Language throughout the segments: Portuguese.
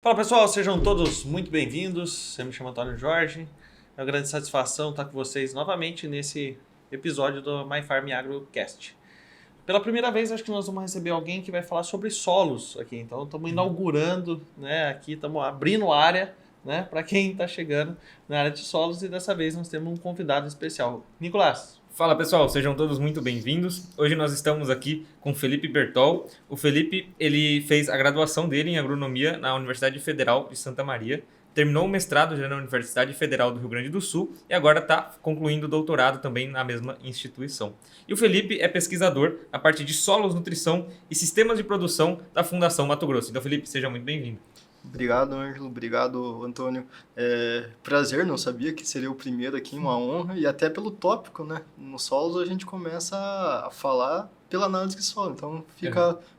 Fala pessoal, sejam todos muito bem-vindos. Eu me chamo Antônio Jorge. É uma grande satisfação estar com vocês novamente nesse episódio do My Farm AgroCast. Pela primeira vez, acho que nós vamos receber alguém que vai falar sobre solos aqui. Então, estamos inaugurando, né, aqui, estamos abrindo área, né, para quem está chegando na área de solos. E dessa vez nós temos um convidado especial. Nicolás. Fala pessoal, sejam todos muito bem-vindos. Hoje nós estamos aqui com Felipe Bertol. O Felipe, ele fez a graduação dele em agronomia na Universidade Federal de Santa Maria, terminou o mestrado já na Universidade Federal do Rio Grande do Sul e agora está concluindo o doutorado também na mesma instituição. E o Felipe é pesquisador a partir de solos, nutrição e sistemas de produção da Fundação Mato Grosso. Então, Felipe, seja muito bem-vindo. Obrigado, Ângelo. Obrigado, Antônio. Prazer, não sabia que seria o primeiro aqui, uma honra. E até pelo tópico, né? No solos a gente começa a falar pela análise de solo. Então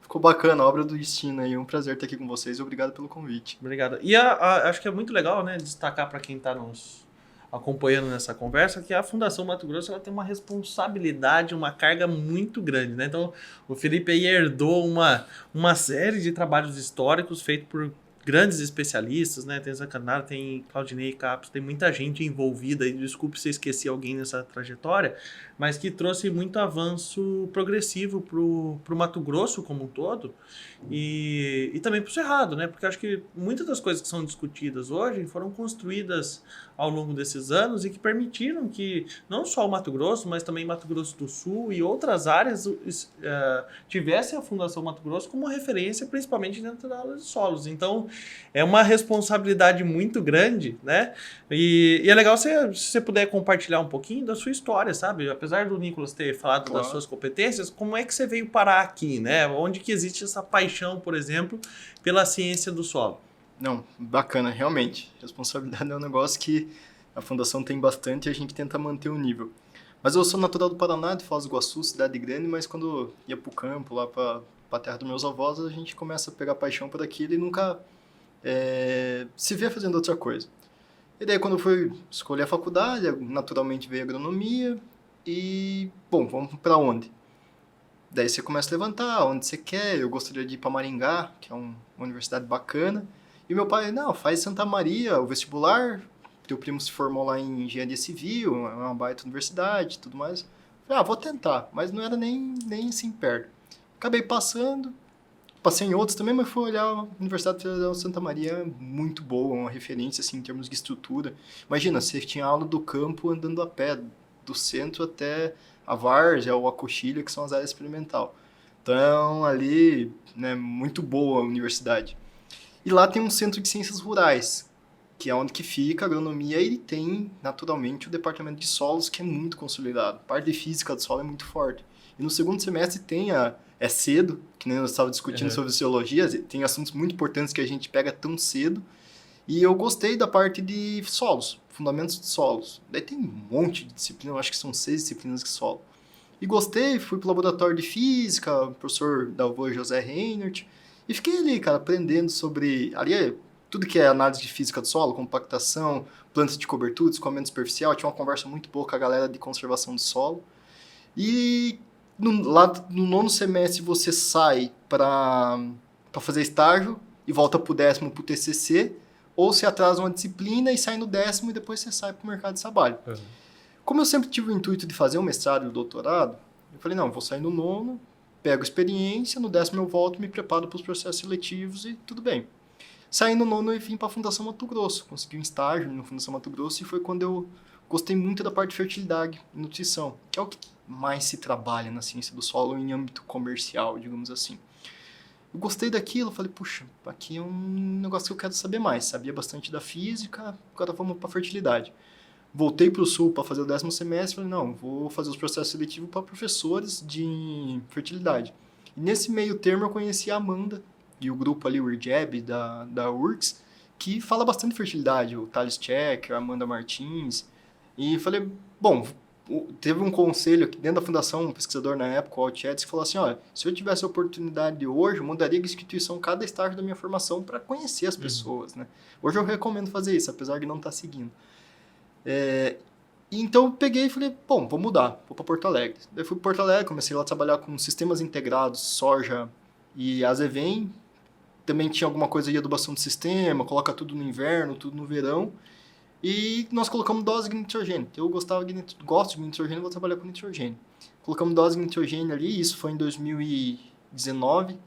ficou bacana, a obra do destino aí. Um prazer estar aqui com vocês e obrigado pelo convite. Obrigado. E acho que é muito legal, né, destacar para quem está nos acompanhando nessa conversa que a Fundação Mato Grosso ela tem uma responsabilidade, uma carga muito grande, né? Então, o Felipe aí herdou uma série de trabalhos históricos feitos por grandes especialistas, né? Tem Zancanaro, tem Claudinei Capos, tem muita gente envolvida aí. Desculpe se eu esqueci alguém nessa trajetória, mas que trouxe muito avanço progressivo pro Mato Grosso como um todo e também pro Cerrado, né? Porque acho que muitas das coisas que são discutidas hoje foram construídas ao longo desses anos e que permitiram que não só o Mato Grosso, mas também Mato Grosso do Sul e outras áreas tivessem a Fundação Mato Grosso como referência, principalmente dentro da aula de solos. Então, é uma responsabilidade muito grande, né? E é legal se você puder compartilhar um pouquinho da sua história, sabe? Apesar do Nicolas ter falado das suas competências, como é que você veio parar aqui, né? Onde que existe essa paixão, por exemplo, pela ciência do solo? Não, bacana, realmente. Responsabilidade é um negócio que a Fundação tem bastante e a gente tenta manter o nível. Mas eu sou natural do Paraná, de Foz do Iguaçu, cidade grande, mas quando ia pro campo, lá pra terra dos meus avós, a gente começa a pegar paixão por aquilo e nunca se vê fazendo outra coisa. E daí quando eu fui escolher a faculdade, naturalmente veio a agronomia e, bom, vamos para onde? Daí você começa a levantar onde você quer. Eu gostaria de ir para Maringá, que é uma universidade bacana. E meu pai, não, faz Santa Maria, o vestibular. Teu primo se formou lá em engenharia civil, é uma baita universidade e tudo mais. Falei, vou tentar, mas não era nem assim perto. Acabei passando, passei em outros também, mas fui olhar a Universidade Federal de Santa Maria, muito boa, uma referência assim, em termos de estrutura. Imagina, você tinha aula do campo andando a pé, do centro até a várzea ou a coxilha, que são as áreas experimental. Então, ali, né, muito boa a universidade. E lá tem um centro de ciências rurais, que é onde que fica a agronomia, e ele tem, naturalmente, o departamento de solos, que é muito consolidado. A parte de física do solo é muito forte. E no segundo semestre tem é cedo, que nem nós estávamos discutindo sobre sociologia, tem assuntos muito importantes que a gente pega tão cedo. E eu gostei da parte de solos, fundamentos de solos. Daí tem um monte de disciplina, eu acho que são 6 disciplinas de solo. E gostei, fui pro laboratório de física, o professor Dalvo José Reinert, e fiquei ali, cara, aprendendo sobre... Ali é tudo que é análise de física do solo, compactação, plantas de cobertura, escoamento superficial. Tinha uma conversa muito boa com a galera de conservação do solo. E lá no nono semestre você sai para fazer estágio e volta pro 10º pro TCC, ou você atrasa uma disciplina e sai no 10º e depois você sai pro mercado de trabalho. Uhum. Como eu sempre tive o intuito de fazer um mestrado e um doutorado, eu falei, não, vou sair no nono, pego experiência, no 10º eu volto, me preparo para os processos seletivos e tudo bem. Saí no nono e vim para a Fundação Mato Grosso, consegui um estágio na Fundação Mato Grosso e foi quando eu gostei muito da parte de fertilidade e nutrição, que é o que mais se trabalha na ciência do solo em âmbito comercial, digamos assim. Eu gostei daquilo, falei, puxa, aqui é um negócio que eu quero saber mais. Sabia bastante da física, agora vamos para a fertilidade. Voltei para o Sul para fazer o 10º semestre, falei, não, vou fazer os processos seletivos para professores de fertilidade. E nesse meio termo eu conheci a Amanda e o grupo ali, o IRJEB, da URGS, que fala bastante de fertilidade, o Thales Check, a Amanda Martins. E falei, bom, teve um conselho aqui dentro da fundação, um pesquisador na época, o Altiedes, que falou assim, olha, se eu tivesse a oportunidade de hoje, eu mudaria de instituição cada estágio da minha formação para conhecer as pessoas, né? Hoje eu recomendo fazer isso, apesar de não estar seguindo. Então eu peguei e falei, bom, vou mudar, vou para Porto Alegre. Daí fui para Porto Alegre, comecei lá a trabalhar com sistemas integrados, soja e azevém, também tinha alguma coisa de adubação de sistema, coloca tudo no inverno, tudo no verão. E nós colocamos dose de nitrogênio. Eu gosto de nitrogênio, vou trabalhar com nitrogênio. Colocamos dose de nitrogênio ali, isso foi em 2019,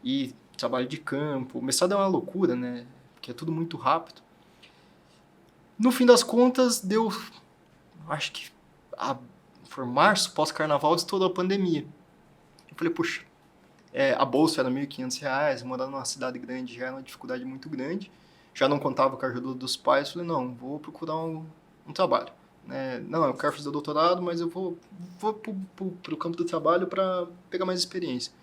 e trabalho de campo. O mestrado é uma loucura, né? Porque é tudo muito rápido. No fim das contas, deu, acho que por março, pós-carnaval, estourou a pandemia. Eu falei, puxa, a bolsa era R$ 1.500, morar numa cidade grande já era uma dificuldade muito grande. Já não contava com a ajuda dos pais, falei, não, vou procurar um trabalho. Não, eu quero fazer doutorado, mas eu vou pro campo do trabalho para pegar mais experiência.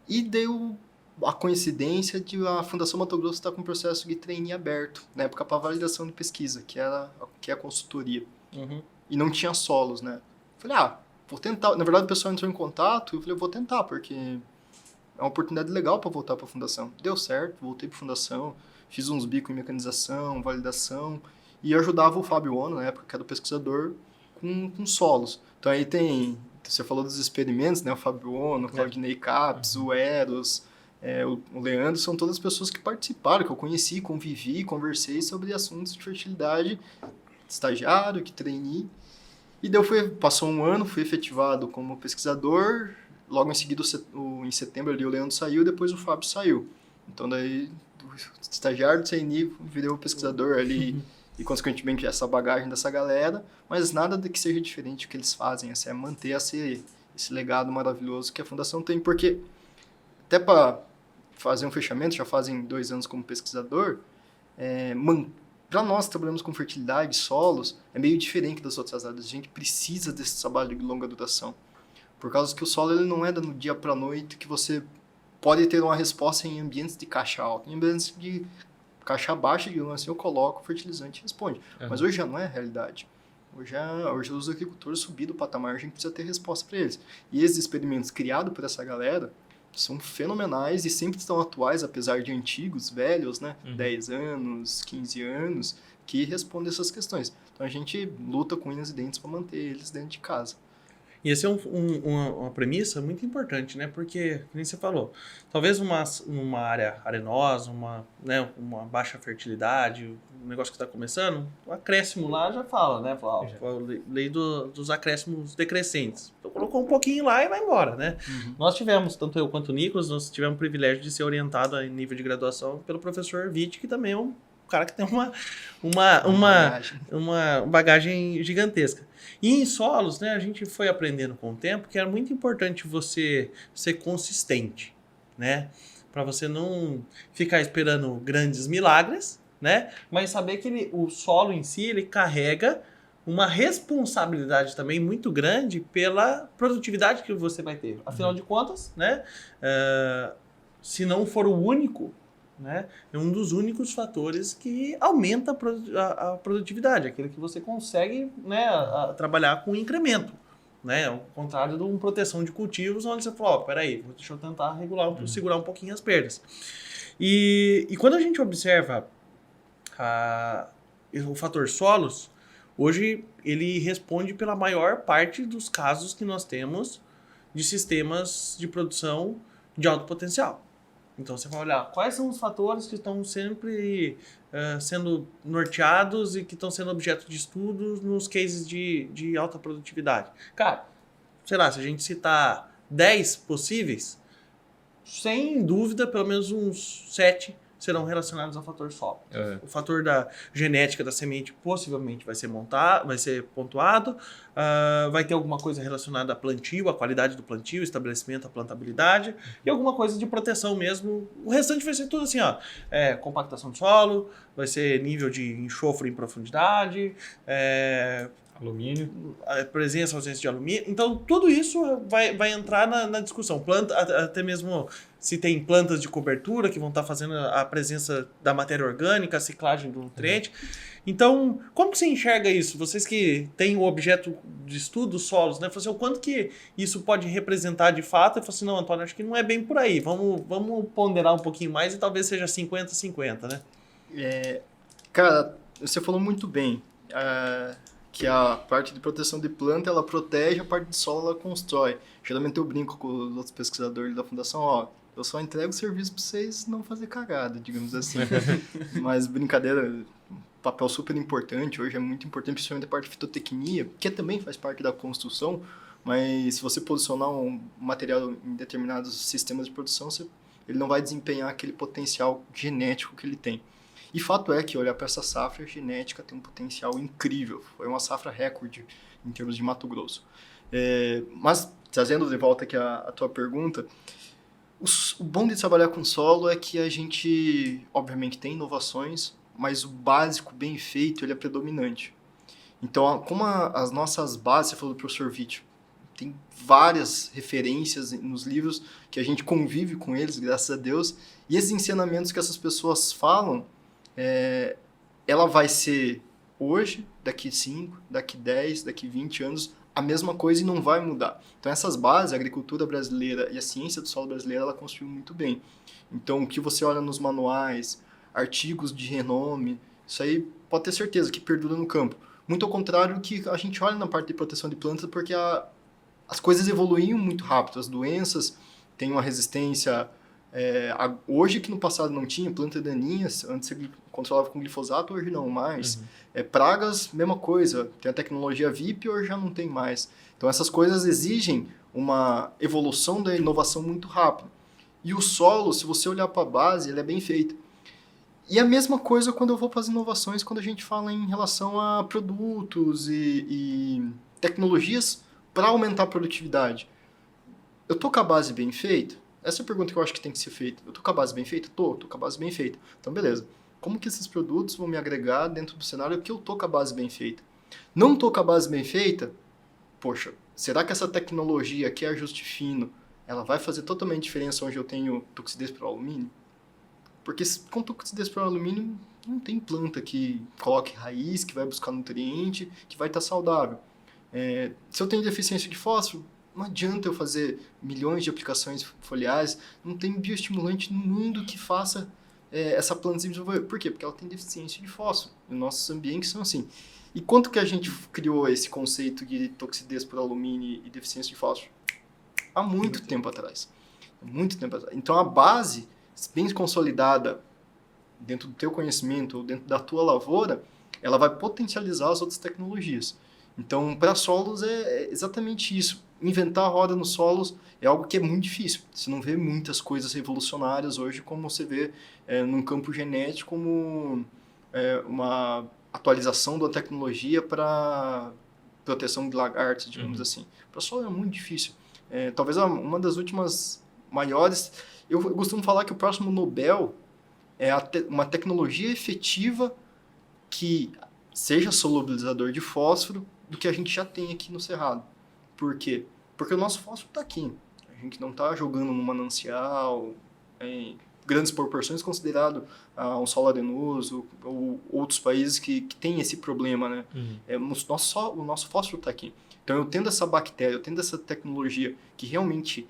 E deu a coincidência de a Fundação Mato Grosso estar com um processo de trainee aberto, na época para validação de pesquisa, que é a consultoria. Uhum. E não tinha solos, né? Falei, vou tentar. Na verdade, o pessoal entrou em contato e eu falei, vou tentar, porque é uma oportunidade legal para voltar para a fundação. Deu certo, voltei para a fundação, fiz uns bicos em mecanização, validação, e ajudava o Fábio Ono, na época, que era o pesquisador, com solos. Então aí você falou dos experimentos, né? O Fábio Ono, o Claudinei Capes, o Eros, o Leandro, são todas pessoas que participaram, que eu conheci, convivi, conversei sobre assuntos de fertilidade, estagiário, que trainee. E daí passou um ano, fui efetivado como pesquisador, logo em seguida, em setembro ali, o Leandro saiu, depois o Fábio saiu. Então daí, do estagiário do trainee, virei o pesquisador ali, e consequentemente essa bagagem dessa galera, mas nada que seja diferente do que eles fazem, assim, é manter esse legado maravilhoso que a Fundação tem, porque até para fazer um fechamento, já fazem 2 anos como pesquisador, para nós que trabalhamos com fertilidade, solos, é meio diferente das outras áreas. A gente precisa desse trabalho de longa duração. Por causa que o solo ele não é do dia para a noite que você pode ter uma resposta em ambientes de caixa alta. Em ambientes de caixa baixa, digamos assim, eu coloco o fertilizante e responde. Uhum. Mas hoje já não é a realidade. Hoje os agricultores subiram o patamar, a gente precisa ter resposta para eles. E esses experimentos criados por essa galera são fenomenais e sempre estão atuais, apesar de antigos, velhos, né? 10 anos, 15 anos, que respondem essas questões. Então a gente luta com unhas e dentes para manter eles dentro de casa. E essa é uma premissa muito importante, né? Porque, como você falou, talvez uma área arenosa, uma baixa fertilidade, um negócio que está começando, o acréscimo lá já fala, né? Fala, lei dos acréscimos decrescentes. Então colocou um pouquinho lá e vai embora, né? Uhum. Nós tivemos, tanto eu quanto o Nicolas, nós tivemos o privilégio de ser orientado em nível de graduação pelo professor Witt, que também é um cara que tem uma bagagem gigantesca. E em solos, né, a gente foi aprendendo com o tempo que era muito importante você ser consistente, né? Para você não ficar esperando grandes milagres, né? Mas saber que o solo em si, ele carrega uma responsabilidade também muito grande pela produtividade que você vai ter. Afinal de contas, né? Se não for o único, né, é um dos únicos fatores que aumenta a produtividade, aquele que você consegue, né, trabalhar com incremento, né, ao contrário de uma proteção de cultivos, onde você fala, peraí, deixa eu tentar segurar um pouquinho as perdas. E quando a gente observa o fator solos, hoje ele responde pela maior parte dos casos que nós temos de sistemas de produção de alto potencial. Então, você vai olhar quais são os fatores que estão sempre sendo norteados e que estão sendo objeto de estudos nos cases de alta produtividade. Cara, sei lá, se a gente citar 10 possíveis, sem dúvida, pelo menos uns 7 serão relacionados ao fator solo. Uhum. O fator da genética da semente possivelmente vai ser pontuado, vai ter alguma coisa relacionada a plantio, a qualidade do plantio, estabelecimento, a plantabilidade, e alguma coisa de proteção mesmo. O restante vai ser tudo assim, compactação do solo, vai ser nível de enxofre em profundidade, alumínio, presença, ausência de alumínio. Então, tudo isso vai entrar na discussão. Até mesmo se tem plantas de cobertura que vão estar fazendo a presença da matéria orgânica, a ciclagem do nutriente. Então, como que você enxerga isso? Vocês que têm o objeto de estudo, os solos, né? O quanto que isso pode representar de fato? Eu falo assim, não, Antônio, acho que não é bem por aí. Vamos ponderar um pouquinho mais e talvez seja 50-50, né? Cara, você falou muito bem. Que a parte de proteção de planta, ela protege, a parte de solo, ela constrói. Geralmente eu brinco com os outros pesquisadores da fundação, Eu só entrego o serviço para vocês não fazer cagada, digamos assim. Mas brincadeira, papel super importante, hoje é muito importante, principalmente a parte de fitotecnia, que também faz parte da construção, mas se você posicionar um material em determinados sistemas de produção, ele não vai desempenhar aquele potencial genético que ele tem. E fato é que olhar para essa safra, a genética tem um potencial incrível. Foi uma safra recorde em termos de Mato Grosso. Mas, trazendo de volta aqui a tua pergunta, o bom de trabalhar com solo é que a gente, obviamente, tem inovações, mas o básico bem feito ele é predominante. Então, como as nossas bases, você falou do professor Vítor, tem várias referências nos livros que a gente convive com eles, graças a Deus, e esses ensinamentos que essas pessoas falam, ela vai ser hoje, daqui 5, daqui 10, daqui 20 anos, a mesma coisa e não vai mudar. Então essas bases, a agricultura brasileira e a ciência do solo brasileira, ela construiu muito bem. Então o que você olha nos manuais, artigos de renome, isso aí pode ter certeza que perdura no campo. Muito ao contrário do que a gente olha na parte de proteção de plantas, porque as coisas evoluíam muito rápido, as doenças têm uma resistência hoje que no passado não tinha, plantas daninhas, antes você controlava com glifosato, hoje não mais. Pragas, mesma coisa, tem a tecnologia VIP, hoje já não tem mais. Então essas coisas exigem uma evolução da inovação muito rápida. E o solo, se você olhar para a base, ele é bem feito. E a mesma coisa quando eu vou para as inovações, quando a gente fala em relação a produtos e tecnologias para aumentar a produtividade. Eu tô com a base bem feita? Essa é a pergunta que eu acho que tem que ser feita. Eu tô com a base bem feita? Tô com a base bem feita. Então, beleza. Como que esses produtos vão me agregar dentro do cenário que eu tô com a base bem feita? Não tô com a base bem feita? Poxa, será que essa tecnologia aqui, ajuste fino, ela vai fazer totalmente diferença onde eu tenho toxidez para o alumínio? Porque com toxidez para o alumínio, não tem planta que coloque raiz, que vai buscar nutriente, que vai estar saudável. Se eu tenho deficiência de fósforo, não adianta eu fazer milhões de aplicações foliares, não tem bioestimulante no mundo que faça essa planta se desenvolver. Por quê? Porque ela tem deficiência de fósforo. E nossos ambientes são assim. E quanto que a gente criou esse conceito de toxidez por alumínio e deficiência de fósforo? Há muito tempo atrás. Muito tempo atrás. Então a base, bem consolidada dentro do teu conhecimento ou dentro da tua lavoura, ela vai potencializar as outras tecnologias. Então, para solos é exatamente isso. Inventar a roda nos solos é algo que é muito difícil. Você não vê muitas coisas revolucionárias hoje como você vê num campo genético, como uma atualização da tecnologia para proteção de lagartos, digamos assim. Para solo é muito difícil. Talvez uma das últimas maiores... Eu costumo falar que o próximo Nobel é uma tecnologia efetiva que seja solubilizador de fósforo do que a gente já tem aqui no Cerrado. Por quê? Porque o nosso fósforo está aqui. A gente não está jogando no manancial, em grandes proporções, considerado um solo arenoso, ou outros países que têm esse problema, né? O nosso fósforo está aqui. Então, eu tendo essa bactéria, eu tendo essa tecnologia que realmente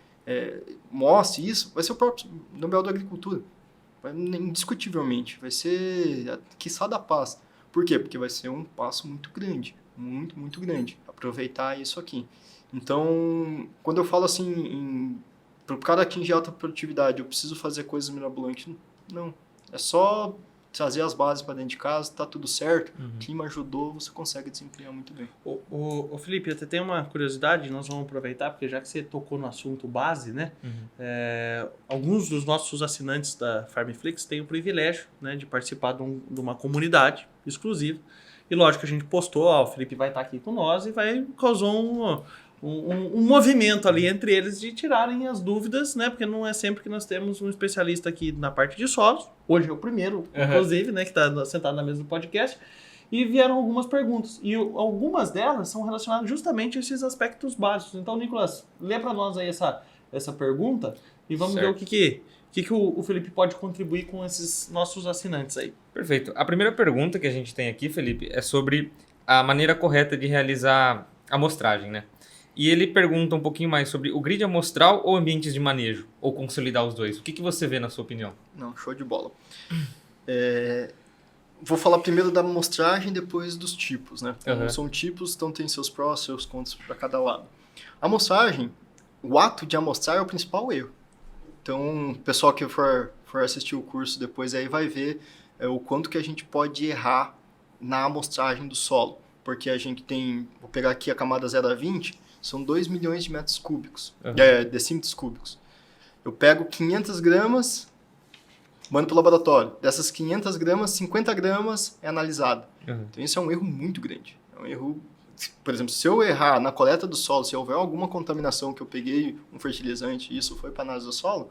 mostre isso, vai ser o próprio Nobel da Agricultura. Indiscutivelmente. Vai ser a quiçá da paz. Por quê? Porque vai ser um passo muito grande. Muito, muito grande. Aproveitar isso aqui. Então, quando eu falo assim, para o cara atingir alta produtividade, eu preciso fazer coisas mirabolantes. Não. É só trazer as bases para dentro de casa, tá tudo certo. O clima ajudou, você consegue desempenhar muito bem. Ô Felipe, até tem uma curiosidade, nós vamos aproveitar, porque já que você tocou no assunto base, né? Alguns dos nossos assinantes da Farmflix têm o privilégio, né, de participar de uma comunidade exclusiva. E lógico que a gente postou, o Felipe vai estar aqui com nós e causou um movimento ali entre eles de tirarem as dúvidas, né? Porque não é sempre que nós temos um especialista aqui na parte de solos. Hoje é o primeiro, inclusive, né? Que está sentado na mesa do podcast. E vieram algumas perguntas. E algumas delas são relacionadas justamente a esses aspectos básicos. Então, Nicolas, lê para nós aí essa pergunta e vamos ver o que o Felipe pode contribuir com esses nossos assinantes aí. Perfeito. A primeira pergunta que a gente tem aqui, Felipe, é sobre a maneira correta de realizar a amostragem, né? E ele pergunta um pouquinho mais sobre o grid amostral ou ambientes de manejo, ou consolidar os dois. O que você vê na sua opinião? Não, show de bola. Vou falar primeiro da amostragem, depois dos tipos, né? São tipos, então tem seus prós, seus contras para cada lado. A amostragem, o ato de amostrar é o principal erro. Então, o pessoal que for assistir o curso depois aí vai ver o quanto que a gente pode errar na amostragem do solo. Porque a gente tem, vou pegar aqui a camada 0 a 20, são 2 milhões de metros cúbicos, decímetros cúbicos. Eu pego 500 gramas, mando para o laboratório. Dessas 500 gramas, 50 gramas é analisado. Então, isso é um erro muito grande. É um erro, por exemplo, se eu errar na coleta do solo, se houver alguma contaminação que eu peguei um fertilizante e isso foi para análise do solo,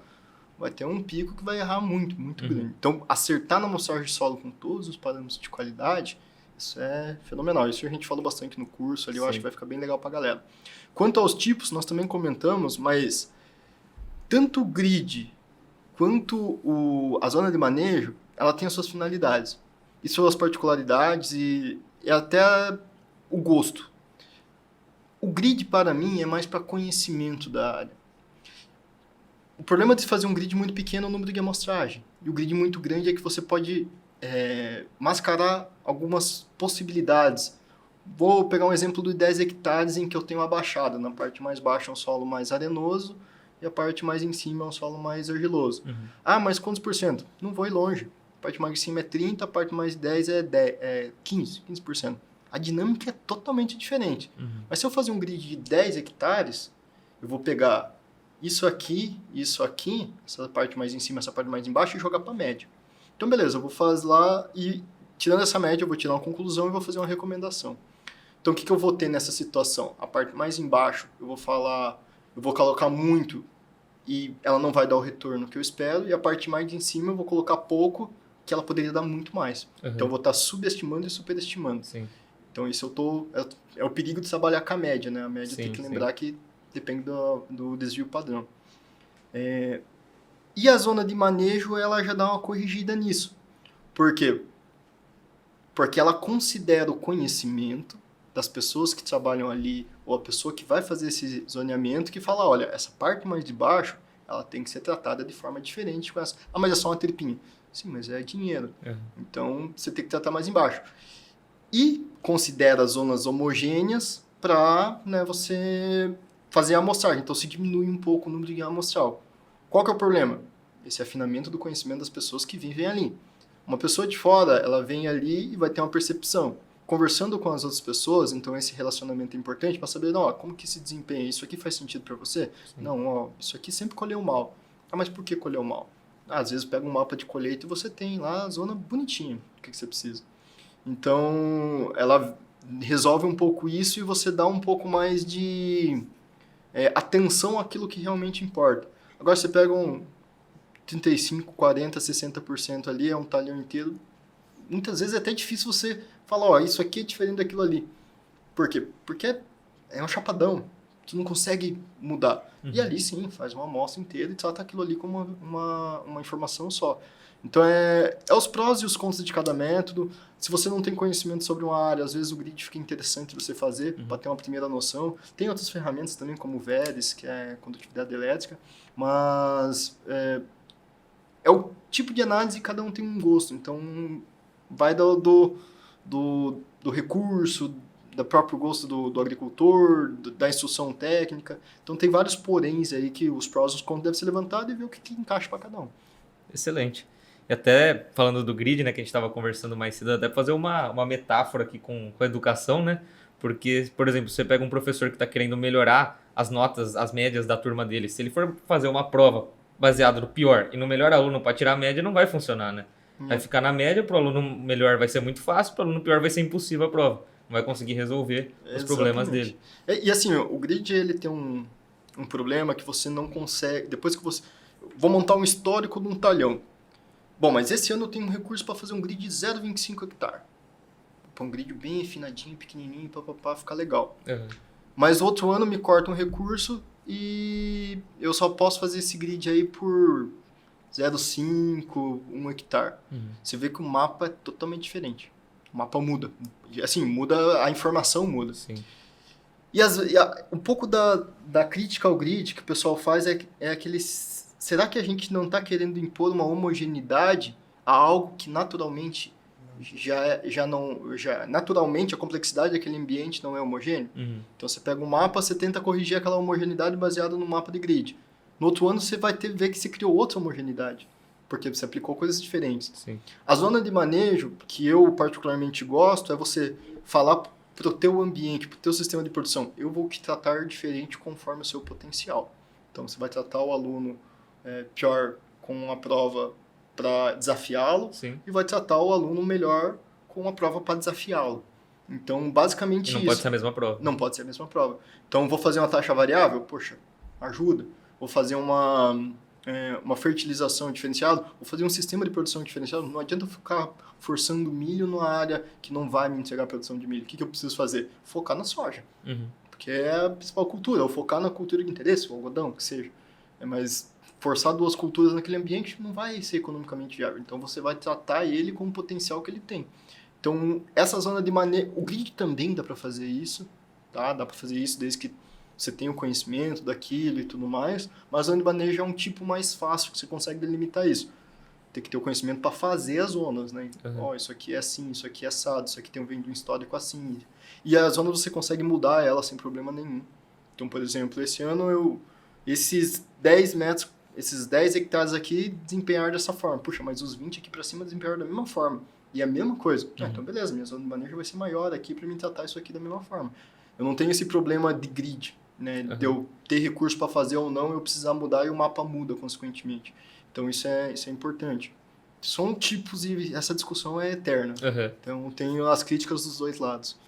vai ter um pico que vai errar muito, muito grande. Então, acertar na amostragem de solo com todos os parâmetros de qualidade, isso é fenomenal. Isso a gente falou bastante no curso ali, eu acho que vai ficar bem legal para a galera. Quanto aos tipos, nós também comentamos, mas tanto o grid quanto a zona de manejo, ela tem as suas finalidades e suas particularidades e até o gosto. O grid, para mim, é mais para conhecimento da área. O problema de fazer um grid muito pequeno é o número de amostragem. E o grid muito grande é que você pode mascarar algumas possibilidades. Vou pegar um exemplo de 10 hectares em que eu tenho uma baixada. Na parte mais baixa é um solo mais arenoso e a parte mais em cima é um solo mais argiloso. Ah, mas quantos por cento? Não vou ir longe. A parte mais em cima é 30%, a parte mais de 10% é 15%. A dinâmica é totalmente diferente. Mas se eu fazer um grid de 10 hectares, eu vou pegar isso aqui, essa parte mais em cima, essa parte mais embaixo e jogar para a média. Então, beleza, eu vou fazer lá e, tirando essa média, eu vou tirar uma conclusão e vou fazer uma recomendação. Então, o que eu vou ter nessa situação? A parte mais embaixo, eu vou colocar muito e ela não vai dar o retorno que eu espero, e a parte mais em cima eu vou colocar pouco, que ela poderia dar muito mais. Então, eu vou estar subestimando e superestimando. Sim. Então, isso é o perigo de trabalhar com a média, né? A média tem que lembrar que depende do desvio padrão. E a zona de manejo, ela já dá uma corrigida nisso. Por quê? Porque ela considera o conhecimento das pessoas que trabalham ali, ou a pessoa que vai fazer esse zoneamento, que fala, olha, essa parte mais de baixo, ela tem que ser tratada de forma diferente com essa. Ah, mas é só uma tripinha. Sim, mas é dinheiro. Então, você tem que tratar mais embaixo. E considera zonas homogêneas para você fazer a amostragem. Então, se diminui um pouco o número de amostral. Qual que é o problema? Esse afinamento do conhecimento das pessoas que vivem ali. Uma pessoa de fora, ela vem ali e vai ter uma percepção. Conversando com as outras pessoas, então esse relacionamento é importante para saber, não, como que se desempenha? Isso aqui faz sentido para você? Sim. Não, isso aqui sempre colheu mal. Ah, mas por que colheu mal? Às vezes pega um mapa de colheita e você tem lá a zona bonitinha. O que você precisa? Então, ela resolve um pouco isso e você dá um pouco mais de atenção àquilo que realmente importa. Agora, você pega um 35%, 40%, 60% ali, é um talhão inteiro. Muitas vezes é até difícil você falar, isso aqui é diferente daquilo ali. Por quê? Porque é um chapadão. Tu não consegue mudar. E ali, sim, faz uma amostra inteira e trata aquilo ali como uma informação só. Então, é os prós e os contras de cada método. Se você não tem conhecimento sobre uma área, às vezes o grid fica interessante você fazer, para ter uma primeira noção. Tem outras ferramentas também, como o VERES, que é condutividade elétrica, mas é o tipo de análise e cada um tem um gosto. Então, vai do recurso, do próprio gosto do agricultor, da instrução técnica. Então, tem vários poréns aí que os prós e os contras devem ser levantados e ver o que encaixa para cada um. Excelente. E até falando do grid, né, que a gente estava conversando mais cedo, até fazer uma metáfora aqui com a educação, né? Porque, por exemplo, você pega um professor que está querendo melhorar as notas, as médias da turma dele. Se ele for fazer uma prova baseada no pior e no melhor aluno para tirar a média, não vai funcionar, né? Vai ficar na média, para o aluno melhor vai ser muito fácil, para o aluno pior vai ser impossível a prova. Não vai conseguir resolver os problemas dele. E assim, o grid ele tem um problema que você não consegue... Depois que você... Vou montar um histórico de um talhão. Bom, mas esse ano eu tenho um recurso para fazer um grid de 0,25 hectare. Um grid bem afinadinho, pequenininho, ficar legal. Mas outro ano me corta um recurso e eu só posso fazer esse grid aí por 0,5, 1 hectare. Você vê que o mapa é totalmente diferente. O mapa muda. Assim, muda, a informação muda. Sim. E um pouco da crítica ao grid que o pessoal faz é aquele... Será que a gente não está querendo impor uma homogeneidade a algo que naturalmente naturalmente a complexidade daquele ambiente não é homogêneo? Então você pega um mapa, você tenta corrigir aquela homogeneidade baseada no mapa de grid. No outro ano você vai ver que você criou outra homogeneidade, porque você aplicou coisas diferentes. Sim. A zona de manejo, que eu particularmente gosto, é você falar para o teu ambiente, para o teu sistema de produção, eu vou te tratar diferente conforme o seu potencial. Então, você vai tratar o aluno pior com a prova para desafiá-lo Sim. e vai tratar o aluno melhor com a prova para desafiá-lo. Então, basicamente E não isso. pode ser a mesma prova. Não pode ser a mesma prova. Então, vou fazer uma taxa variável? Poxa, ajuda. Vou fazer uma fertilização diferenciada? Vou fazer um sistema de produção diferenciado? Não adianta ficar forçando milho numa área que não vai me entregar a produção de milho. O que eu preciso fazer? Focar na soja. Uhum. Porque é a principal cultura. Ou focar na cultura de interesse, o algodão, que seja. Mas forçar 2 culturas naquele ambiente não vai ser economicamente viável. Então, você vai tratar ele com o potencial que ele tem. Então, essa zona de manejo... O grid também dá para fazer isso, tá? Dá para fazer isso desde que você tenha o conhecimento daquilo e tudo mais, mas a zona de manejo é um tipo mais fácil, que você consegue delimitar isso. Tem que ter o conhecimento para fazer as zonas, né? Uhum. Isso aqui é assim, isso aqui é assado, isso aqui tem um histórico assim. E a zona você consegue mudar ela sem problema nenhum. Então, por exemplo, esse ano esses 10 metros, esses 10 hectares aqui desempenharam dessa forma. Puxa, mas os 20 aqui para cima desempenharam da mesma forma. E a mesma coisa. Então, beleza, minha zona de manejo vai ser maior aqui para me tratar isso aqui da mesma forma. Eu não tenho esse problema de grid, né? De eu ter recurso para fazer ou não, eu precisar mudar e o mapa muda, consequentemente. Então, isso é importante. São tipos e essa discussão é eterna. Então, tenho as críticas dos 2 lados.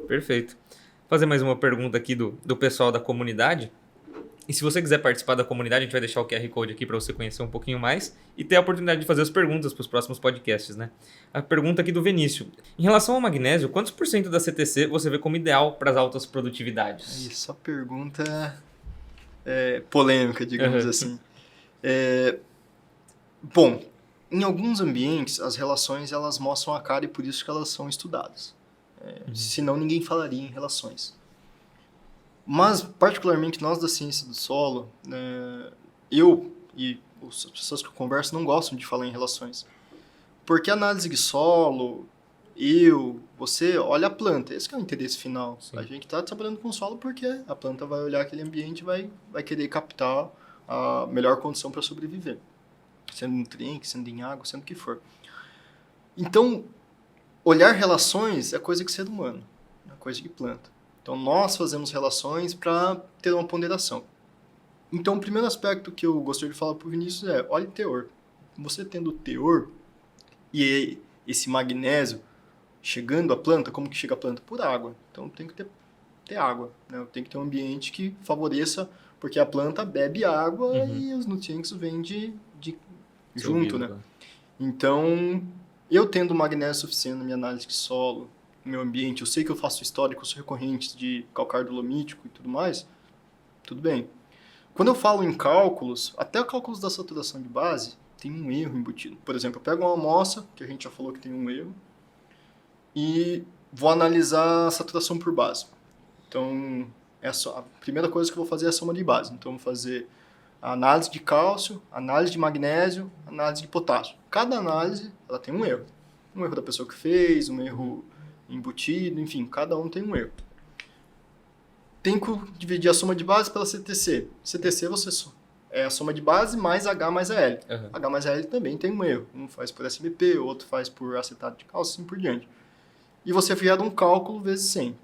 Perfeito. Vou fazer mais uma pergunta aqui do pessoal da comunidade. E se você quiser participar da comunidade, a gente vai deixar o QR Code aqui para você conhecer um pouquinho mais e ter a oportunidade de fazer as perguntas para os próximos podcasts, né? A pergunta aqui do Vinícius. Em relação ao magnésio, quantos por cento da CTC você vê como ideal para as altas produtividades? Essa pergunta é polêmica, digamos assim. Bom, em alguns ambientes, as relações elas mostram a cara e por isso que elas são estudadas. Senão ninguém falaria em relações. Mas, particularmente, nós da ciência do solo, eu e as pessoas que eu converso não gostam de falar em relações. Porque a análise de solo, você olha a planta, esse que é o interesse final. Sim. A gente está trabalhando com o solo porque a planta vai olhar aquele ambiente e vai querer captar a melhor condição para sobreviver. Sendo nutriente, sendo em água, sendo o que for. Então, olhar relações é coisa de ser humano, é coisa de planta. Então, nós fazemos relações para ter uma ponderação. Então, o primeiro aspecto que eu gostaria de falar para o Vinícius é, olhe teor. Você tendo teor e esse magnésio chegando à planta, como que chega a planta? Por água. Então, tem que ter água. Né? Tem que ter um ambiente que favoreça, porque a planta bebe água e os nutrientes vêm junto. Né? Então, eu tendo magnésio suficiente na minha análise de solo, meu ambiente, eu sei que eu faço históricos recorrentes de calcário dolomítico e tudo mais, tudo bem. Quando eu falo em cálculos, até cálculos da saturação de base, tem um erro embutido. Por exemplo, eu pego uma amostra, que a gente já falou que tem um erro, e vou analisar a saturação por base. Então, a primeira coisa que eu vou fazer é a soma de base. Então, eu vou fazer a análise de cálcio, análise de magnésio, análise de potássio. Cada análise, ela tem um erro. Um erro da pessoa que fez, um erro embutido, enfim, cada um tem um erro. Tem que dividir a soma de base pela CTC. CTC é a soma de base mais H mais AL. H mais AL também tem um erro. Um faz por SBP, o outro faz por acetato de cálcio, assim por diante. E você gera um cálculo vezes 100.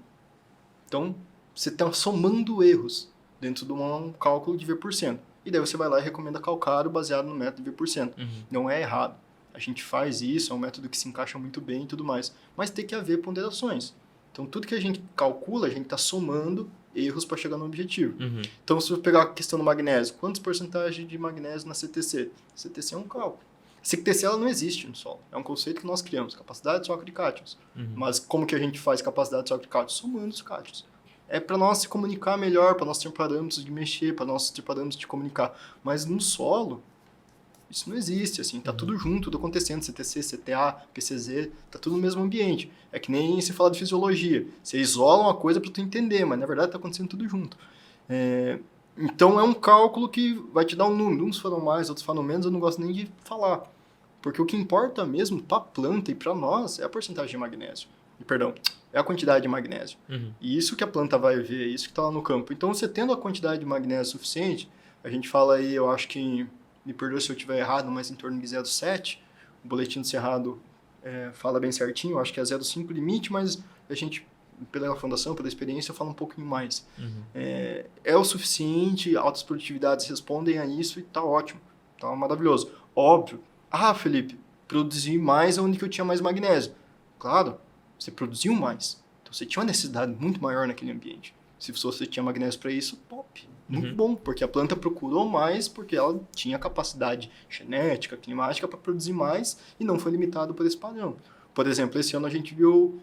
Então, você está somando erros dentro de um cálculo de V%. E daí você vai lá e recomenda calcário baseado no método de V%. Não é errado. A gente faz isso, é um método que se encaixa muito bem e tudo mais. Mas tem que haver ponderações. Então, tudo que a gente calcula, a gente está somando erros para chegar no objetivo. Então, se eu pegar a questão do magnésio, quantas porcentagens de magnésio na CTC? CTC é um cálculo. CTC ela não existe no solo. É um conceito que nós criamos, capacidade de troca de cátions. Mas como que a gente faz capacidade de troca de cátions? Somando os cátions. É para nós se comunicar melhor, para nós ter parâmetros de mexer, para nós ter parâmetros de comunicar. Mas no solo, isso não existe, assim, tá tudo junto, tudo acontecendo, CTC, CTA, PCZ, tá tudo no mesmo ambiente. É que nem se fala de fisiologia. Você isola uma coisa para tu entender, mas na verdade tá acontecendo tudo junto. Então é um cálculo que vai te dar um número. Uns falam mais, outros falam menos, eu não gosto nem de falar. Porque o que importa mesmo para a planta e para nós é a porcentagem de magnésio. É a quantidade de magnésio. E isso que a planta vai ver, isso que está lá no campo. Então, você tendo a quantidade de magnésio suficiente, A gente fala aí, eu acho que, me perdoe se eu estiver errado, mas em torno de 0,7. O boletim do Cerrado fala bem certinho, eu acho que é 0,5 limite, mas a gente, pela fundação, pela experiência, fala um pouquinho mais. É o suficiente, altas produtividades respondem a isso e tá ótimo, tá maravilhoso. Óbvio. Felipe, produzi mais onde que eu tinha mais magnésio. Claro, você produziu mais. Então você tinha uma necessidade muito maior naquele ambiente. Se você tinha magnésio para isso, top. Muito bom, porque a planta procurou mais porque ela tinha capacidade genética, climática para produzir mais e não foi limitado por esse padrão. Por exemplo, esse ano a gente viu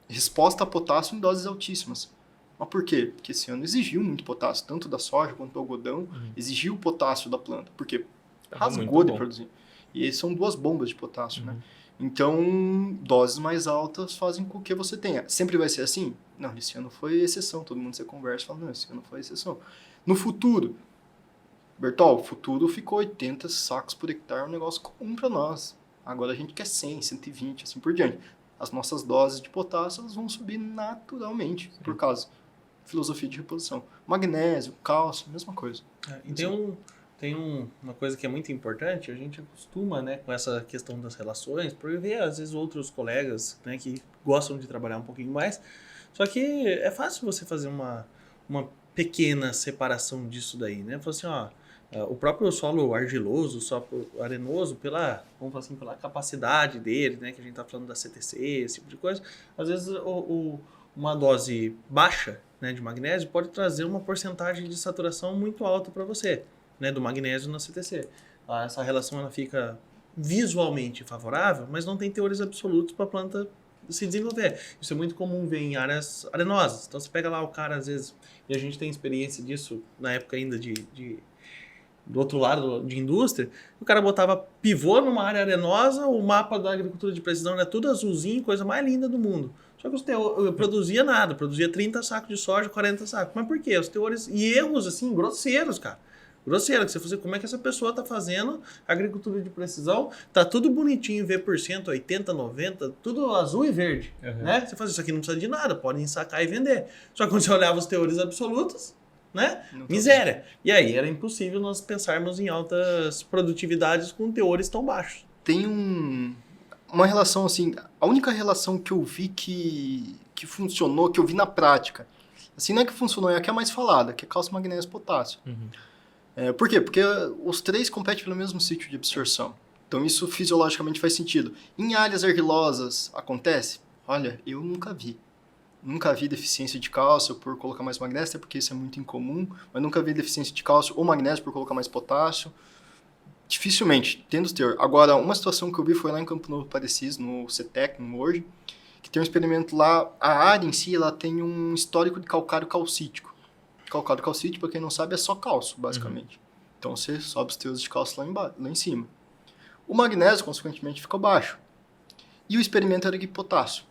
resposta a potássio em doses altíssimas. Mas por quê? Porque esse ano exigiu muito potássio, tanto da soja quanto do algodão, exigiu o potássio da planta. Por quê? Rasgou de produzir. E são 2 bombas de potássio, né? Então, doses mais altas fazem com que você tenha. Sempre vai ser assim? Não, esse ano foi exceção. Todo mundo você conversa e fala, não, esse ano foi exceção. No futuro, Bertol, o futuro ficou 80 sacos por hectare, um negócio comum para nós. Agora a gente quer 100, 120, assim por diante. As nossas doses de potássio elas vão subir naturalmente, por causa da filosofia de reposição. Magnésio, cálcio, mesma coisa. E tem uma coisa que é muito importante, a gente acostuma, né, com essa questão das relações, por ver, às vezes, outros colegas, né, que gostam de trabalhar um pouquinho mais, só que é fácil você fazer uma pequena separação disso daí, né, falar assim, o próprio solo argiloso, o solo arenoso, vamos falar assim, pela capacidade dele, né, que a gente está falando da CTC, esse tipo de coisa, às vezes uma dose baixa, né, de magnésio pode trazer uma porcentagem de saturação muito alta para você, né, do magnésio na CTC. Essa relação ela fica visualmente favorável, mas não tem teores absolutos para a planta se desenvolver. Isso é muito comum ver em áreas arenosas. Então você pega lá o cara, às vezes, e a gente tem experiência disso na época ainda do outro lado de indústria, o cara botava pivô numa área arenosa, o mapa da agricultura de precisão era tudo azulzinho, coisa mais linda do mundo. Só que produzia nada, produzia 30 sacos de soja, 40 sacos. Mas por quê? Os teores e erros, assim, grosseiros, cara. Grosseiro, que você fazer, como é que essa pessoa está fazendo agricultura de precisão, tá tudo bonitinho, V%, 80, 90, tudo azul e verde, né? Você faz isso aqui não precisa de nada, pode ensacar e vender. Só que quando você olhava os teores absolutos, né? Miséria. E aí era impossível nós pensarmos em altas produtividades com teores tão baixos. Tem uma relação assim, a única relação que eu vi que funcionou, que eu vi na prática, assim, não é que funcionou, é a que é mais falada, que é cálcio, magnésio e potássio. Por quê? Porque os 3 competem pelo mesmo sítio de absorção. Então isso fisiologicamente faz sentido. Em áreas argilosas acontece? Olha, eu nunca vi. Nunca vi deficiência de cálcio por colocar mais magnésio, até porque isso é muito incomum, mas nunca vi deficiência de cálcio ou magnésio por colocar mais potássio. Dificilmente, tendo os teor. Agora, uma situação que eu vi foi lá em Campo Novo Parecis, no CETEC, no hoje, que tem um experimento lá, a área em si, ela tem um histórico de calcário calcítico. Calcário calcítico, para quem não sabe, é só cálcio, basicamente. Então você sobe os teores de cálcio lá em cima. O magnésio, consequentemente, fica baixo. E o experimento era de potássio.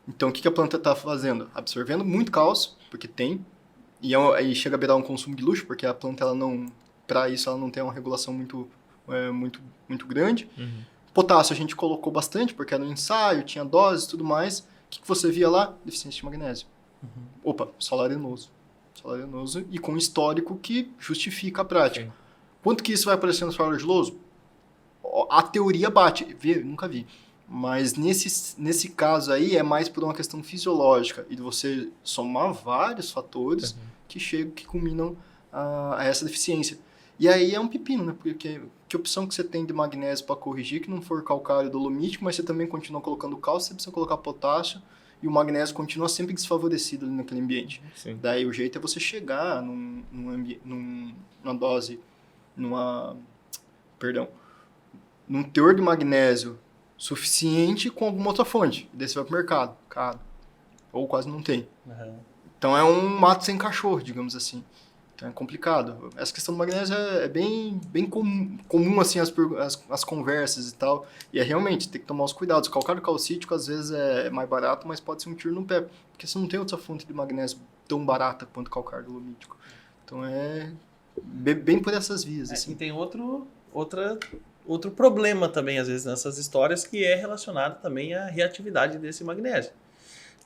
Então o que a planta está fazendo? Absorvendo muito cálcio, porque tem, e aí chega a beirar um consumo de luxo, porque a planta, para isso, ela não tem uma regulação muito grande. Potássio a gente colocou bastante, porque era um ensaio, tinha doses e tudo mais. O que você via lá? Deficiência de magnésio. Opa, solo arenoso e com histórico que justifica a prática. Sim. Quanto que isso vai aparecer no solo argiloso? A teoria bate, nunca vi. Mas nesse caso aí é mais por uma questão fisiológica e de você somar vários fatores que culminam a essa deficiência. E aí é um pepino, né? Porque que opção que você tem de magnésio para corrigir que não for calcário dolomítico, mas você também continua colocando cálcio, você precisa colocar potássio, e o magnésio continua sempre desfavorecido ali naquele ambiente. Sim. Daí o jeito é você chegar numa dose, num teor de magnésio suficiente com alguma outra fonte. Daí você vai pro mercado, caro. Ou quase não tem. Então é um mato sem cachorro, digamos assim. Então é complicado. Essa questão do magnésio é bem comum assim, as conversas e tal. E é realmente, tem que tomar os cuidados. O calcário calcítico às vezes é mais barato, mas pode ser um tiro no pé. Porque você não tem outra fonte de magnésio tão barata quanto o calcário dolomítico. Então é bem por essas vias. Assim. E tem outro problema também, às vezes, nessas histórias, que é relacionado também à reatividade desse magnésio.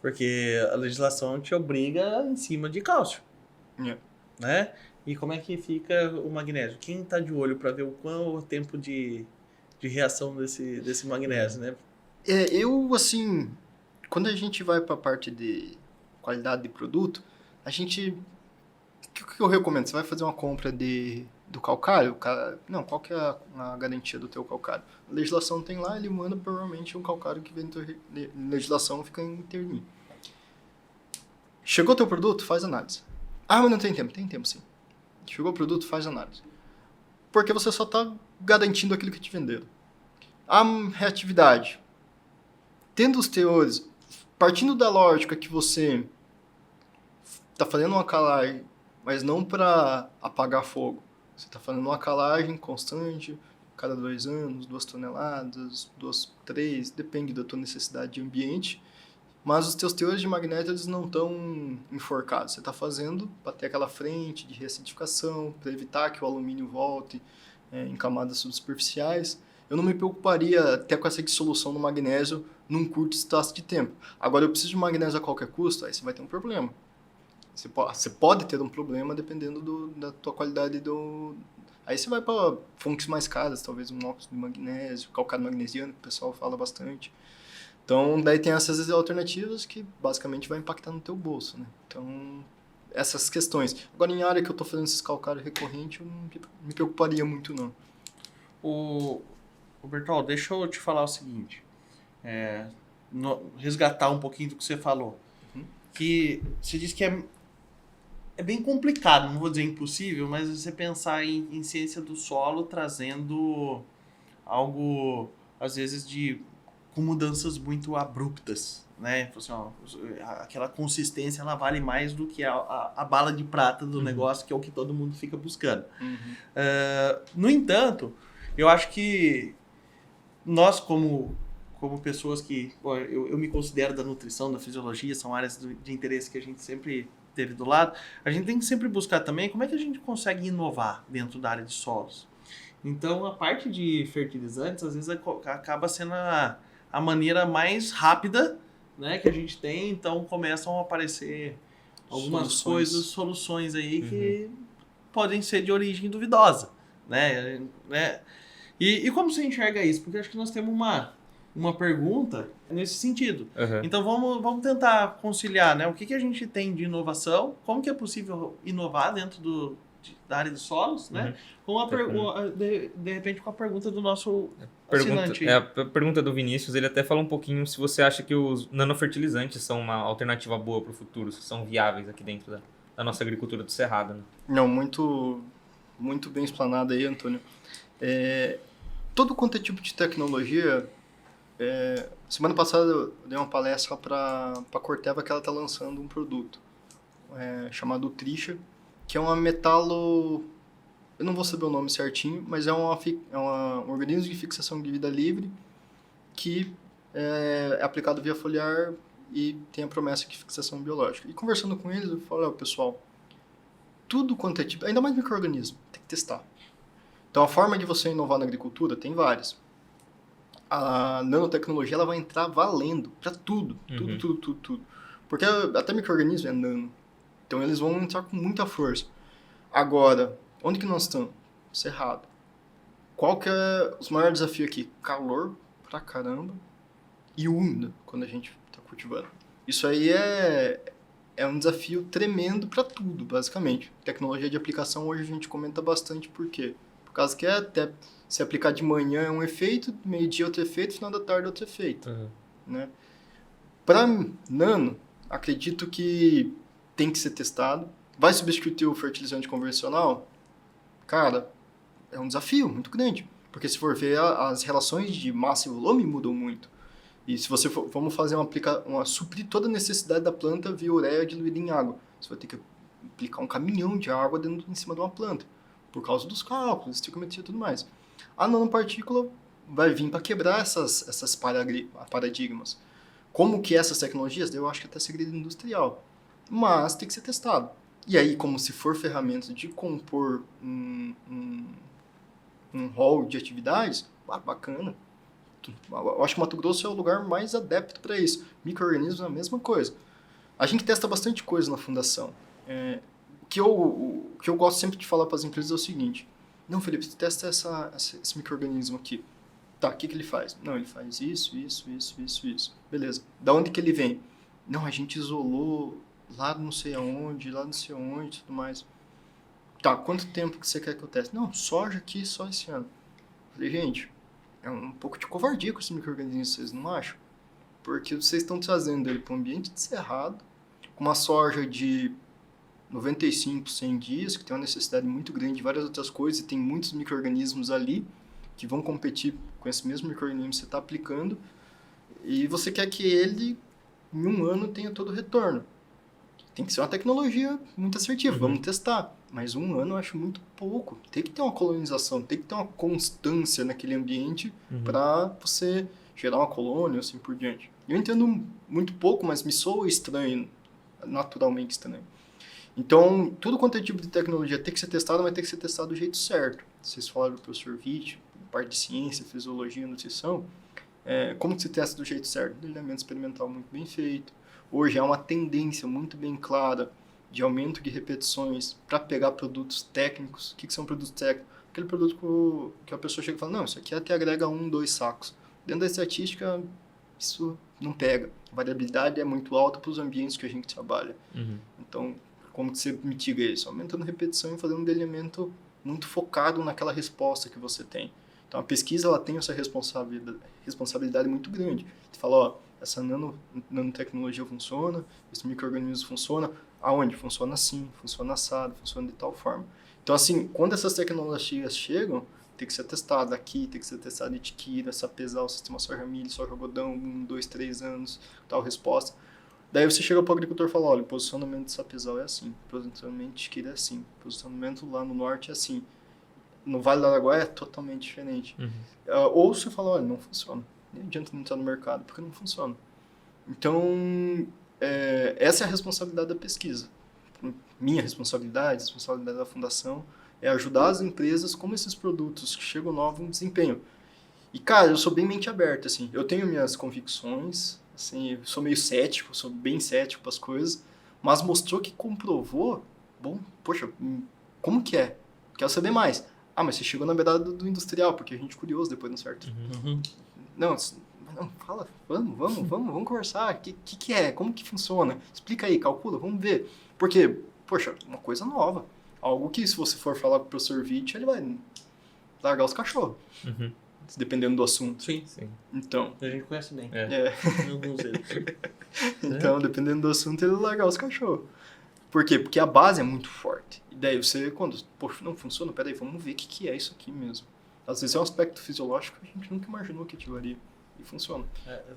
Porque a legislação te obriga em cima de cálcio. Né? E como é que fica o magnésio? Quem está de olho para ver qual é o tempo de reação desse magnésio, né? Assim, quando a gente vai para a parte de qualidade de produto, a gente... O que eu recomendo? Você vai fazer uma compra do calcário? Não, qual que é a garantia do teu calcário? A legislação tem lá, ele manda provavelmente um calcário que vem da legislação, fica em interninho. Chegou o teu produto? Faz análise. Ah, mas não tem tempo. Tem tempo, sim. Chegou o produto? Faz análise. Porque você só está garantindo aquilo que te venderam. A reatividade. Tendo os teores, partindo da lógica que você está fazendo uma calagem, mas não para apagar fogo. Você está fazendo uma calagem constante, cada 2 anos, 2 toneladas, 2, 3, depende da tua necessidade de ambiente. Mas os teus teores de magnésio eles não estão enforcados. Você está fazendo para ter aquela frente de reacidificação, para evitar que o alumínio volte em camadas subsuperficiais. Eu não me preocuparia até com essa dissolução do magnésio num curto espaço de tempo. Agora, eu preciso de magnésio a qualquer custo, aí você vai ter um problema. Você pode ter um problema dependendo da tua qualidade do... Aí você vai para fontes mais caras, talvez um óxido de magnésio, calcário magnesiano, que o pessoal fala bastante. Então, daí tem essas alternativas que basicamente vai impactar no teu bolso, né? Então, essas questões. Agora, em área que eu estou fazendo esses calcários recorrentes, eu não me preocuparia muito, não. O Bertol, deixa eu te falar o seguinte. Resgatar um pouquinho do que você falou. Que você disse que é bem complicado, não vou dizer impossível, mas você pensar em ciência do solo trazendo algo, às vezes, com mudanças muito abruptas, né? Assim, ó, aquela consistência ela vale mais do que a bala de prata do negócio, que é o que todo mundo fica buscando. No entanto, eu acho que nós, como pessoas que... Eu me considero da nutrição, da fisiologia, são áreas de interesse que a gente sempre teve do lado, a gente tem que sempre buscar também como é que a gente consegue inovar dentro da área de solos. Então, a parte de fertilizantes, às vezes, acaba sendo a maneira mais rápida, né, que a gente tem. Então, começam a aparecer algumas soluções aí que podem ser de origem duvidosa, né? E como você enxerga isso? Porque acho que nós temos uma pergunta nesse sentido. Então, vamos tentar conciliar, né? O que a gente tem de inovação, como que é possível inovar dentro da área de solos, né? De repente com a pergunta do nosso assinante. A pergunta do Vinícius, ele até fala um pouquinho se você acha que os nanofertilizantes são uma alternativa boa para o futuro, se são viáveis aqui dentro da nossa agricultura do Cerrado. Né? Não, muito, muito bem explanado aí, Antônio. Todo quanto é tipo de tecnologia... semana passada eu dei uma palestra para a Corteva que ela está lançando um produto chamado Trisha, que é uma metalo... Eu não vou saber o nome certinho, mas é um organismo de fixação de vida livre que é aplicado via foliar e tem a promessa de fixação biológica. E conversando com eles, eu falo, pessoal, tudo quanto é tipo... Ainda mais micro-organismo, tem que testar. Então, a forma de você inovar na agricultura tem várias. A nanotecnologia ela vai entrar valendo para tudo. Porque até micro-organismo é nano. Então eles vão entrar com muita força. Agora, onde que nós estamos? Cerrado. Qual que é os maiores desafios aqui? Calor pra caramba e úmido quando a gente está cultivando. Isso aí é um desafio tremendo para tudo, basicamente. Tecnologia de aplicação hoje a gente comenta bastante por quê? Por causa que até se aplicar de manhã é um efeito, meio-dia outro efeito, final da tarde outro efeito. Né? Para nano, acredito que tem que ser testado. Vai substituir o fertilizante convencional? Cara, é um desafio muito grande. Porque se for ver, as relações de massa e volume mudam muito. E se você for, vamos fazer suprir toda a necessidade da planta via ureia diluída em água. Você vai ter que aplicar um caminhão de água em cima de uma planta. Por causa dos cálculos, esticometria e tudo mais. A nanopartícula vai vir para quebrar essas paradigmas. Como que essas tecnologias? Eu acho que até segredo industrial. Mas tem que ser testado. E aí, como se for ferramenta de compor um rol de atividades, bacana. Eu acho que Mato Grosso é o lugar mais adepto para isso. Micro-organismos é a mesma coisa. A gente testa bastante coisa na fundação. O que que eu gosto sempre de falar para as empresas é o seguinte: não, Felipe, testa esse micro-organismo aqui. Tá, o que ele faz? Não, ele faz isso. Beleza. Da onde que ele vem? Não, a gente isolou lá não sei aonde, e tudo mais. Tá, quanto tempo que você quer que eu teste? Não, soja aqui só esse ano. Falei, gente, é um pouco de covardia com esse micro-organismo, vocês não acham? Porque vocês estão trazendo ele para um ambiente de cerrado, com uma soja de 95, 100 dias, que tem uma necessidade muito grande de várias outras coisas, e tem muitos micro-organismos ali que vão competir com esse mesmo micro-organismo que você está aplicando, e você quer que ele, em um ano, tenha todo o retorno. Tem que ser uma tecnologia muito assertiva, vamos testar. Mas um ano eu acho muito pouco. Tem que ter uma colonização, tem que ter uma constância naquele ambiente para você gerar uma colônia, assim por diante. Eu entendo muito pouco, mas me soa estranho, naturalmente estranho. Então, tudo quanto é tipo de tecnologia tem que ser testado, mas tem que ser testado do jeito certo. Vocês falaram do professor Witt, parte de ciência, fisiologia, nutrição. Como que se testa do jeito certo? Delineamento experimental muito bem feito. Hoje há uma tendência muito bem clara de aumento de repetições para pegar produtos técnicos. O que são produtos técnicos? Aquele produto que a pessoa chega e fala, não, isso aqui até agrega 1, 2 sacos. Dentro da estatística, isso não pega. A variabilidade é muito alta para os ambientes que a gente trabalha. Então, como que você mitiga isso? Aumentando repetição e fazendo um delineamento muito focado naquela resposta que você tem. Então, a pesquisa ela tem essa responsabilidade muito grande. Você fala, ó, essa nanotecnologia funciona, esse micro-organismo funciona, aonde? Funciona assim, funciona assado, funciona de tal forma. Então, assim, quando essas tecnologias chegam, tem que ser testada aqui, tem que ser testada etiquira, sapesar o sistema soja-milho, soja-algodão, 1, 2, 3 anos, tal resposta. Daí você chega para o agricultor e fala, olha, o posicionamento de sapezal é assim, o posicionamento de etiquira é assim, o posicionamento lá no norte é assim. No Vale do Araguaia é totalmente diferente. Ou você fala, olha, não funciona. Nem adianta não estar no mercado, porque não funciona. Então, essa é a responsabilidade da pesquisa. Minha responsabilidade, a responsabilidade da fundação, é ajudar as empresas como esses produtos que chegam novos desempenham. E, cara, eu sou bem mente aberta, assim. Eu tenho minhas convicções, assim, eu sou meio cético, sou bem cético para as coisas, mas mostrou que comprovou, bom, poxa, como que é? Quero saber mais. Ah, mas você chegou na beirada do industrial, porque a gente é curioso depois, não é certo? Não, fala, vamos conversar. O que é? Como que funciona? Explica aí, calcula, vamos ver. Porque, poxa, uma coisa nova. Algo que, se você for falar com o professor Witt, ele vai largar os cachorros. Dependendo do assunto. Sim. Então. A gente conhece bem. Alguns deles. Então, dependendo do assunto, ele vai largar os cachorros. Por quê? Porque a base é muito forte. E daí você, quando, poxa, não funciona, peraí, vamos ver o que é isso aqui mesmo. Às vezes é um aspecto fisiológico que a gente nunca imaginou que aquilo ali. E funciona.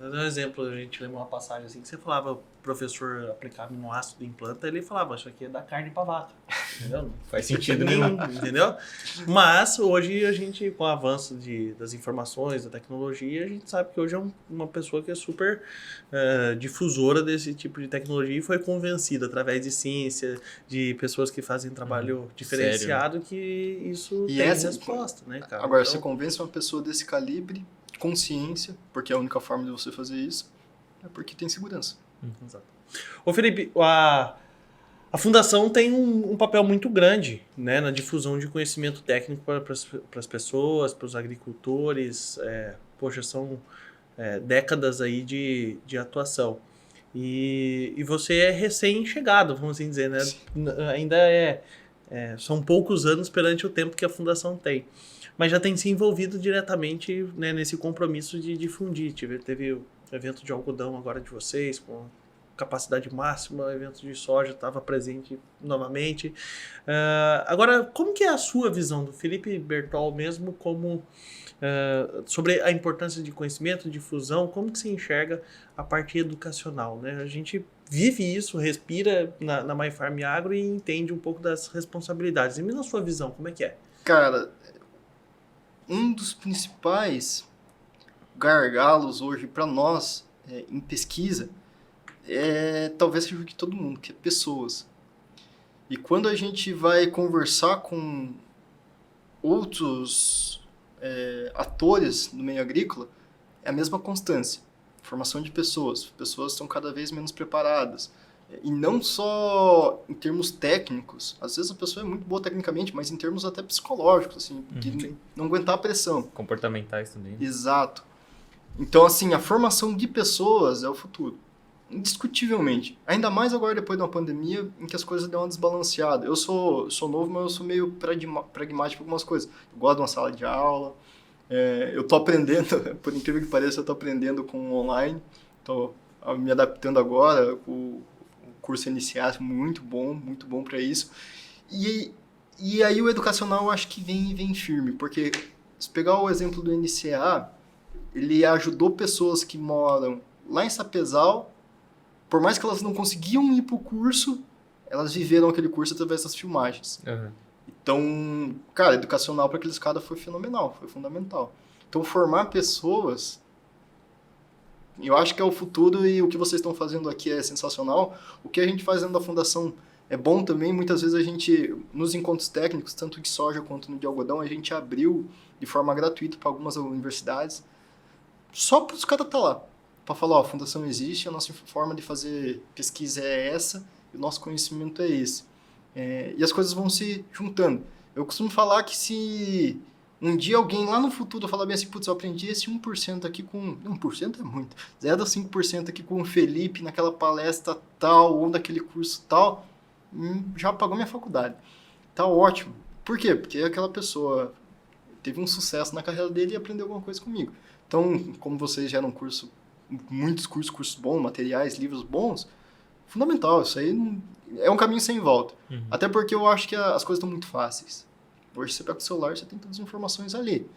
Vou dar um exemplo, a gente lembra uma passagem assim, que você falava, o professor aplicava aminoácido em planta, ele falava, isso aqui é da carne pra vaca. Entendeu? Não faz sentido nenhum. Entendeu? Mas hoje a gente, com o avanço das informações, da tecnologia, a gente sabe que hoje é uma pessoa que é super difusora desse tipo de tecnologia e foi convencida através de ciência, de pessoas que fazem trabalho diferenciado, que isso e tem resposta, né, cara? Agora, então, você convence uma pessoa desse calibre, consciência, porque é a única forma de você fazer isso, é porque tem segurança. Exato. Ô Felipe, a fundação tem um papel muito grande, né, na difusão de conhecimento técnico para as pessoas, para os agricultores. Poxa, são décadas aí de atuação. E você é recém-chegado, vamos assim dizer, né? Ainda são poucos anos perante o tempo que a fundação tem. Mas já tem se envolvido diretamente, né, nesse compromisso de difundir. Teve o evento de algodão agora de vocês, com capacidade máxima, o evento de soja estava presente novamente. Agora, como que é a sua visão do Felipe Bertol mesmo, como sobre a importância de conhecimento, difusão, como que se enxerga a parte educacional, né? A gente vive isso, respira na MyFarm Agro e entende um pouco das responsabilidades. E na sua visão, como é que é? Cara, um dos principais gargalos hoje para nós em pesquisa talvez seja o de todo mundo, que é pessoas. E quando a gente vai conversar com outros atores do meio agrícola, é a mesma constância. Formação de pessoas. Pessoas estão cada vez menos preparadas. E não só em termos técnicos, às vezes a pessoa é muito boa tecnicamente, mas em termos até psicológicos, assim, de não aguentar a pressão. Comportamentais também. Exato. Então, assim, a formação de pessoas é o futuro. Indiscutivelmente. Ainda mais agora depois de uma pandemia em que as coisas dão uma desbalanceada. Eu sou novo, mas eu sou meio pragmático em algumas coisas. Eu gosto de uma sala de aula. Eu tô aprendendo, por incrível que pareça, eu tô aprendendo com online. Tô me adaptando agora. O curso NCA muito bom para isso. E aí o educacional eu acho que vem firme, porque se pegar o exemplo do NCA, ele ajudou pessoas que moram lá em Sapezal, por mais que elas não conseguiam ir pro curso, elas viveram aquele curso através das filmagens. Uhum. Então, cara, educacional para aqueles caras foi fenomenal, foi fundamental. Então, formar pessoas, eu acho que é o futuro e o que vocês estão fazendo aqui é sensacional. O que a gente faz dentro da fundação é bom também. Muitas vezes a gente, nos encontros técnicos, tanto de soja quanto no de algodão, a gente abriu de forma gratuita para algumas universidades, só para os caras estar lá. Para falar, ó, a fundação existe, a nossa forma de fazer pesquisa é essa, e o nosso conhecimento é esse. E as coisas vão se juntando. Eu costumo falar que se um dia alguém lá no futuro falar bem assim, putz, eu aprendi esse 1% aqui com... 1% é muito. 0,5% aqui com o Felipe naquela palestra tal, ou naquele curso tal, já pagou minha faculdade. Tá ótimo. Por quê? Porque aquela pessoa teve um sucesso na carreira dele e aprendeu alguma coisa comigo. Então, como vocês geram muitos cursos bons, materiais, livros bons, fundamental, isso aí é um caminho sem volta. Até porque eu acho que as coisas estão muito fáceis. Hoje você pega o celular, você tem todas as informações ali.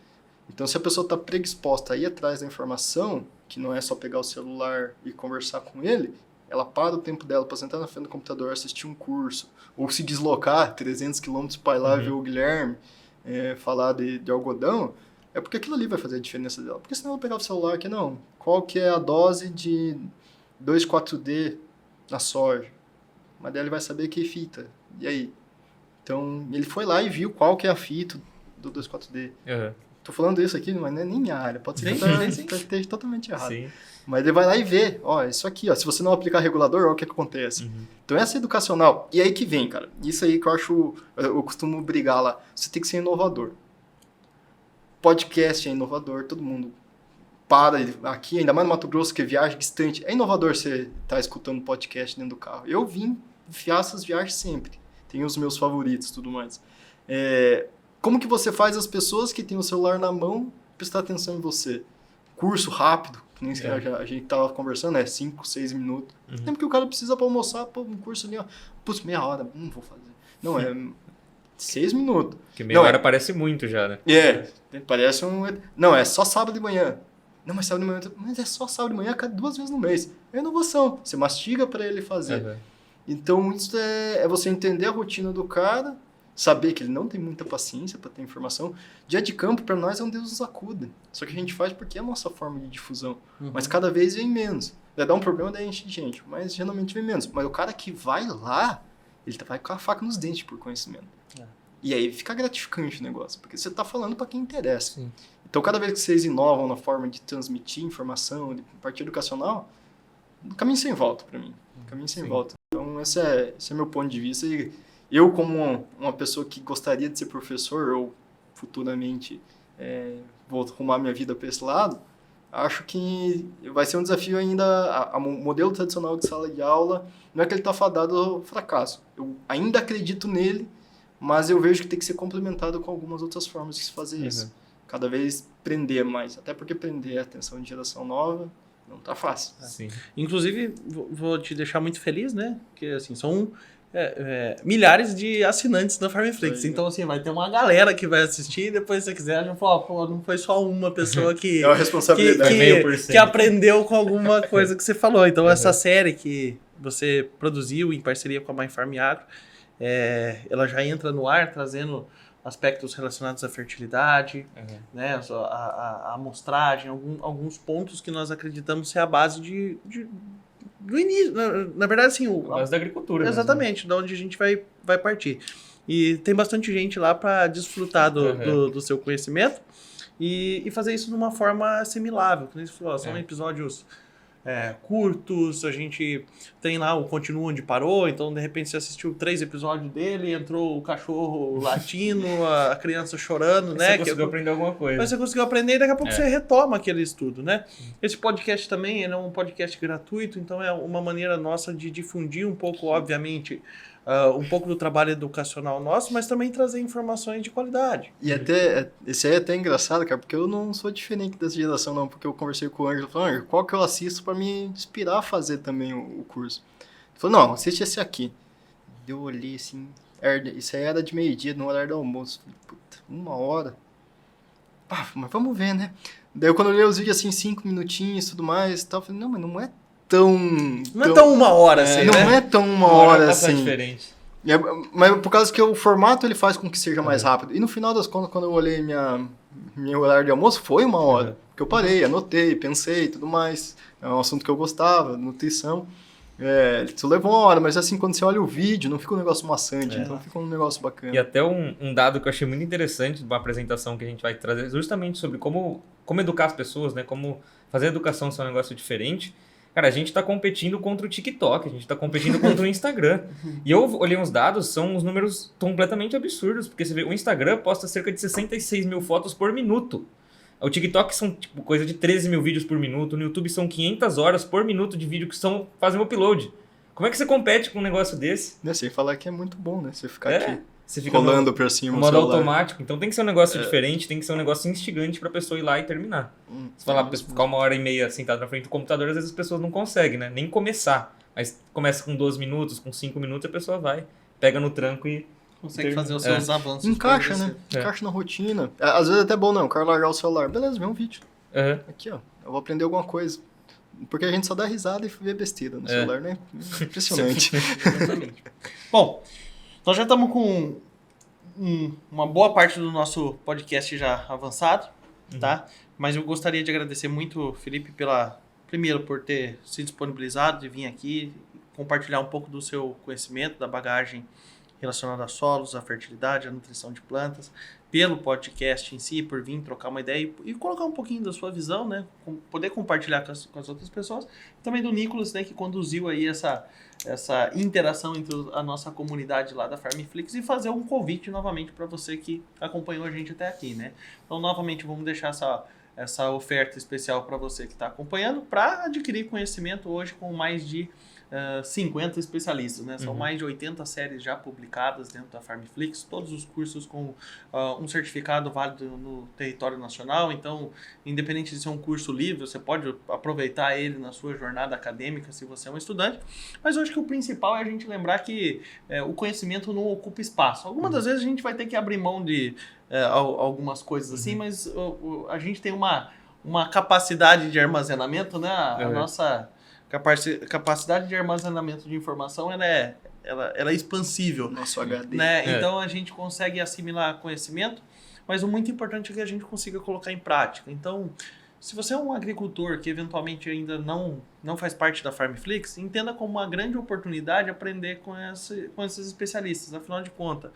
Então, se a pessoa está predisposta a ir atrás da informação, que não é só pegar o celular e conversar com ele, ela para o tempo dela para sentar na frente do computador, assistir um curso, ou se deslocar 300 quilômetros para ir lá ver o Guilherme falar de algodão, é porque aquilo ali vai fazer a diferença dela. Porque senão ela pegar o celular aqui, não, qual que é a dose de 2,4-D na soja? Mas daí ele vai saber que fita. E aí? Então, ele foi lá e viu qual que é a fita do 2,4-D. Uhum. Tô falando isso aqui, mas não é nem minha área. Pode ser que eu esteja totalmente errado. Sim. Mas ele vai lá e vê, ó, isso aqui, ó, se você não aplicar regulador, ó, o que acontece. Então, essa é educacional. E aí que vem, cara. Isso aí que eu costumo brigar lá. Você tem que ser inovador. Podcast é inovador, todo mundo para aqui, ainda mais no Mato Grosso, que é viagem distante. É inovador você estar escutando podcast dentro do carro. Eu vim enfiar essas viagens sempre. Tenho os meus favoritos e tudo mais. Como que você faz as pessoas que têm o celular na mão prestar atenção em você? Curso rápido, que nem a gente tava conversando, 5, 6 minutos. Tempo que o cara precisa para almoçar, um curso ali, ó, putz, meia hora, não vou fazer. Não, 6 minutos. Que meia hora parece muito já, né? Parece um... Não, é só sábado de manhã. Não, mas sábado de manhã... Mas é só sábado de manhã, 2 vezes no mês. É inovação. Você mastiga para ele fazer. Então, isso é você entender a rotina do cara, saber que ele não tem muita paciência para ter informação. Dia de campo, para nós, é um Deus nos acuda. Só que a gente faz porque é a nossa forma de difusão. Mas cada vez vem menos. Vai dar um problema, daí enche de gente. Mas geralmente vem menos. Mas o cara que vai lá, ele vai com a faca nos dentes por conhecimento. E aí fica gratificante o negócio, porque você está falando para quem interessa. Sim. Então, cada vez que vocês inovam na forma de transmitir informação, de parte educacional, caminho sem volta para mim. Caminho sem volta. Então, esse é meu ponto de vista. E eu, como uma pessoa que gostaria de ser professor, ou futuramente vou arrumar minha vida para esse lado, acho que vai ser um desafio ainda. O modelo tradicional de sala de aula não é que ele está fadado ao fracasso. Eu ainda acredito nele, mas eu vejo que tem que ser complementado com algumas outras formas de se fazer isso. Cada vez prender mais. Até porque prender a atenção de geração nova não tá fácil. Sim. Inclusive, vou te deixar muito feliz, né? Porque, assim, são milhares de assinantes da Farmflix. Então, assim, vai ter uma galera que vai assistir e depois, se você quiser, a gente fala, pô, não foi só uma pessoa que... É uma responsabilidade. que aprendeu com alguma coisa que você falou. Então, essa série que você produziu em parceria com a My Farm Agro, ela já entra no ar trazendo aspectos relacionados à fertilidade, né, a amostragem, alguns pontos que nós acreditamos ser a base do início. Na verdade, assim... A base da agricultura. Exatamente, de onde a gente vai partir. E tem bastante gente lá para desfrutar do seu conhecimento e fazer isso de uma forma assimilável. Como você falou, são episódios curtos, a gente tem lá o Continua Onde Parou, então de repente você assistiu 3 episódios dele, entrou o cachorro latindo, a criança chorando, né? Você conseguiu aprender alguma coisa. Mas você conseguiu aprender e daqui a pouco você retoma aquele estudo, né? Esse podcast também ele é um podcast gratuito, então é uma maneira nossa de difundir um pouco, obviamente, um pouco do trabalho educacional nosso, mas também trazer informações de qualidade. E até, esse aí é até engraçado, cara, porque eu não sou diferente dessa geração, não, porque eu conversei com o Ângelo, falei, Ângelo, qual que eu assisto pra me inspirar a fazer também o curso? Ele falou, não, assiste esse aqui. Eu olhei assim, isso aí era de meio-dia, no horário do almoço. Falei, puta, 1 hora? Pá, mas vamos ver, né? Daí quando eu olhei os vídeos assim, 5 minutinhos e tudo mais, tal, eu falei, não, mas não é tão... Não é tão 1 hora assim, não né? Não é tão 1 hora assim. Diferente. Mas por causa que o formato ele faz com que seja mais rápido. E no final das contas, quando eu olhei meu horário de almoço, foi 1 hora. Porque eu parei, anotei, pensei e tudo mais. É um assunto que eu gostava, nutrição. Isso levou 1 hora, mas assim, quando você olha o vídeo, não fica um negócio maçante, então fica um negócio bacana. E até um dado que eu achei muito interessante de uma apresentação que a gente vai trazer, justamente sobre como educar as pessoas, né? Como fazer a educação ser um negócio diferente. Cara, a gente está competindo contra o TikTok, a gente está competindo contra o Instagram. E eu olhei uns dados, são uns números completamente absurdos, porque você vê, o Instagram posta cerca de 66 mil fotos por minuto. O TikTok são tipo, coisa de 13 mil vídeos por minuto, no YouTube são 500 horas por minuto de vídeo que fazem um upload. Como é que você compete com um negócio desse? Sem falar que é muito bom, né? Você ficar aqui você fica rolando por cima no modo automático. Então tem que ser um negócio diferente, tem que ser um negócio instigante pra pessoa ir lá e terminar. Você falar, ficar 1h30 sentado na frente do computador, às vezes as pessoas não conseguem, né? Nem começar. Mas começa com 12 minutos, com 5 minutos, a pessoa vai, pega no tranco e consegue fazer os seus avanços. Encaixa, né? Encaixa na rotina. Às vezes é até bom, não. O cara largar o celular. Beleza, vê um vídeo. Aqui, ó. Eu vou aprender alguma coisa. Porque a gente só dá risada e vê besteira no celular, né? Impressionante. Exatamente. Bom, nós já estamos com uma boa parte do nosso podcast já avançado, tá? Mas eu gostaria de agradecer muito, Felipe, primeiro por ter se disponibilizado de vir aqui compartilhar um pouco do seu conhecimento, da bagagem relacionada a solos, a fertilidade, a nutrição de plantas, pelo podcast em si, por vir trocar uma ideia e colocar um pouquinho da sua visão, né? Poder compartilhar com as outras pessoas. Também do Nicolas, né? Que conduziu aí essa interação entre a nossa comunidade lá da Farmflix e fazer um convite novamente para você que acompanhou a gente até aqui, né? Então, novamente, vamos deixar essa oferta especial para você que está acompanhando para adquirir conhecimento hoje com mais de 50 especialistas, né? São mais de 80 séries já publicadas dentro da Farmflix, todos os cursos com um certificado válido no território nacional, então, independente de ser um curso livre, você pode aproveitar ele na sua jornada acadêmica se você é um estudante, mas eu acho que o principal é a gente lembrar que o conhecimento não ocupa espaço. Algumas das vezes a gente vai ter que abrir mão de algumas coisas assim, mas a gente tem uma capacidade de armazenamento, né? A nossa capacidade de armazenamento de informação ela é expansível. Nosso HD. Né? Então a gente consegue assimilar conhecimento, mas o muito importante é que a gente consiga colocar em prática. Então, se você é um agricultor que eventualmente ainda não faz parte da Farmflix, entenda como uma grande oportunidade aprender com esses especialistas. Afinal de contas,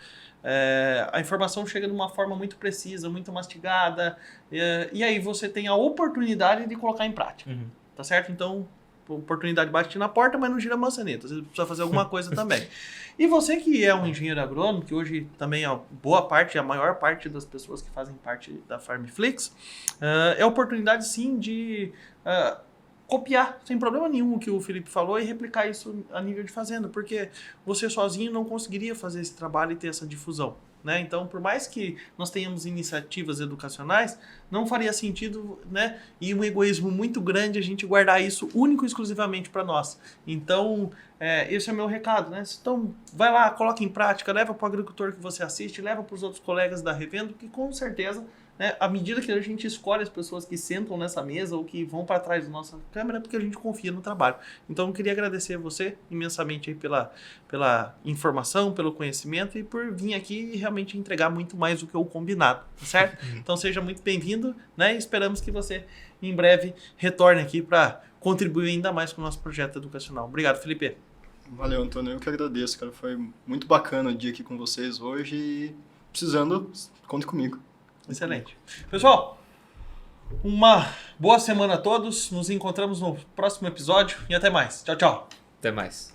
a informação chega de uma forma muito precisa, muito mastigada, e aí você tem a oportunidade de colocar em prática. Tá certo? Então, a oportunidade bate na porta, mas não gira a maçaneta. Você precisa fazer alguma coisa também. E você que é um engenheiro agrônomo, que hoje também é boa parte, a maior parte das pessoas que fazem parte da Farmflix, é a oportunidade sim de copiar, sem problema nenhum, o que o Felipe falou e replicar isso a nível de fazenda, porque você sozinho não conseguiria fazer esse trabalho e ter essa difusão. Né? Então, por mais que nós tenhamos iniciativas educacionais, não faria sentido, né, e um egoísmo muito grande a gente guardar isso único e exclusivamente para nós. Então, esse é o meu recado. Né? Então, vai lá, coloca em prática, leva para o agricultor que você assiste, leva para os outros colegas da Revenda, que com certeza, né, à medida que a gente escolhe as pessoas que sentam nessa mesa ou que vão para trás da nossa câmera, é porque a gente confia no trabalho. Então, eu queria agradecer a você imensamente aí pela informação, pelo conhecimento e por vir aqui e realmente entregar muito mais do que o combinado, tá certo? Então, seja muito bem-vindo, né? E esperamos que você, em breve, retorne aqui para contribuir ainda mais com o nosso projeto educacional. Obrigado, Felipe. Valeu, Antônio. Eu que agradeço, cara. Foi muito bacana o dia aqui com vocês hoje e precisando, conte comigo. Excelente. Pessoal, Uma boa semana a todos. Nos encontramos no próximo episódio e até mais. Tchau, tchau. Até mais.